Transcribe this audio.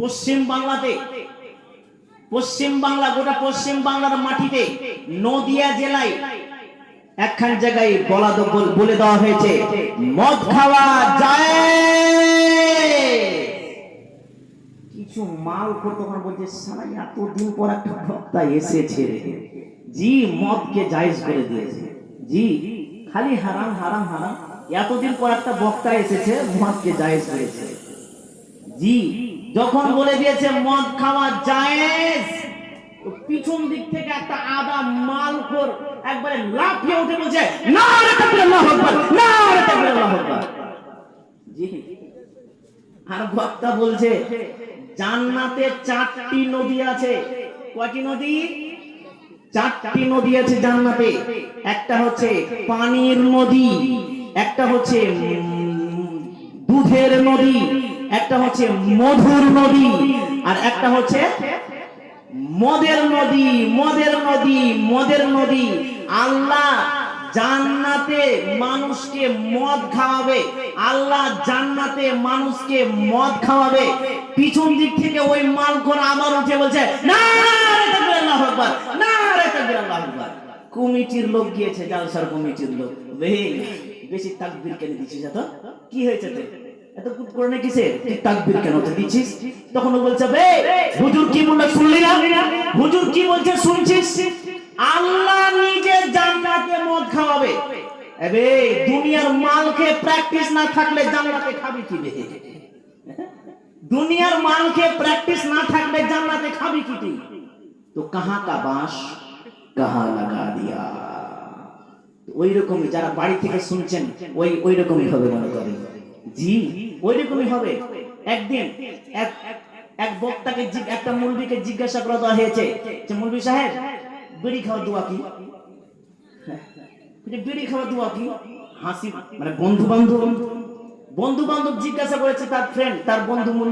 পশ্চিম বাংলাতে, পশ্চিম বাংলা, গোটা পশ্চিম বাংলার মাটিতে নদিয়া জেলায় একখান জায়গায় বলে দেওয়া হয়েছে মদ খাওয়া যায়। কিছু মাল তখন বলছে সারা এতদিন পর একটা বক্তা এসেছে জি মদকে জায়েজ করে দিয়েছে। জি খালি হারাম হারাম হারাম, এতদিন পর একটা বক্তা এসেছে মদকে জায়েজ করেছে। জি যখন বলে দিয়েছে মদ খাওয়া জায়েজ, পিছন দিক থেকে একটা আদা মালখোর একবারে লাফিয়ে উঠে বলছে নারে তাকবীর আল্লাহু আকবার, নারে তাকবীর আল্লাহু আকবার। জি আর বক্তা বলছে জান্নাতে 4টি নদী আছে। কয়টি নদী? 4টি নদী আছে জান্নাতে। একটা হচ্ছে পানির নদী, একটা হচ্ছে দুধের নদী, একটা হচ্ছে মধুর নদী, আর একটা হচ্ছে মদের নদী। মদের নদী, মদের নদী। আল্লাহ জান্নাতে মানুষকে মদ খাওয়াবে, আল্লাহ জান্নাতে মানুষকে মদ খাওয়াবে। পিছন দিক থেকে ওই মালখোর আবার উঠে বলছে নারে তাকবীর আল্লাহু আকবার, নারে তাকবীর আল্লাহু আকবার। কমিটির লোক গিয়েছে, জালসার কমিটির লোক, বেশি তাকবীর কেন দিছিস? এত কি হয়েছে তোর? এত কোরআনে কিসে তুই তাকবীর কেন দিছিস? তখন ও বলছে বে হুজুর কি বলল শুনলি না? হুজুর কি বলছে শুনছিস? আল্লাহ নিজে জান্নাতে মদ খাওয়াবে। এবে দুনিয়ার মালকে প্র্যাকটিস না থাকলে জান্নাতে খাবি কি বে? দুনিয়ার মালকে প্র্যাকটিস না থাকলে জান্নাতে খাবি কি তুই? তো কাহা কা বাঁশ কাহা লাগা দিয়া। ওই রকমই যারা বাড়ি থেকে শুনছেন ওই রকমই হবে মনে করেন। জি ওই রকমই হবে। একদিন এক বক্তাকে একটা মৌলবীকে জিজ্ঞাসা করা হয়েছে যে মৌলবী সাহেব বিড়ি খাওয়া দোয়া কি? বিড়ি খাওয়া দোয়া কি? হাসি মানে বন্ধু বান্ধব জিজ্ঞাসা করেছে তার ফ্রেন্ড, তার বন্ধু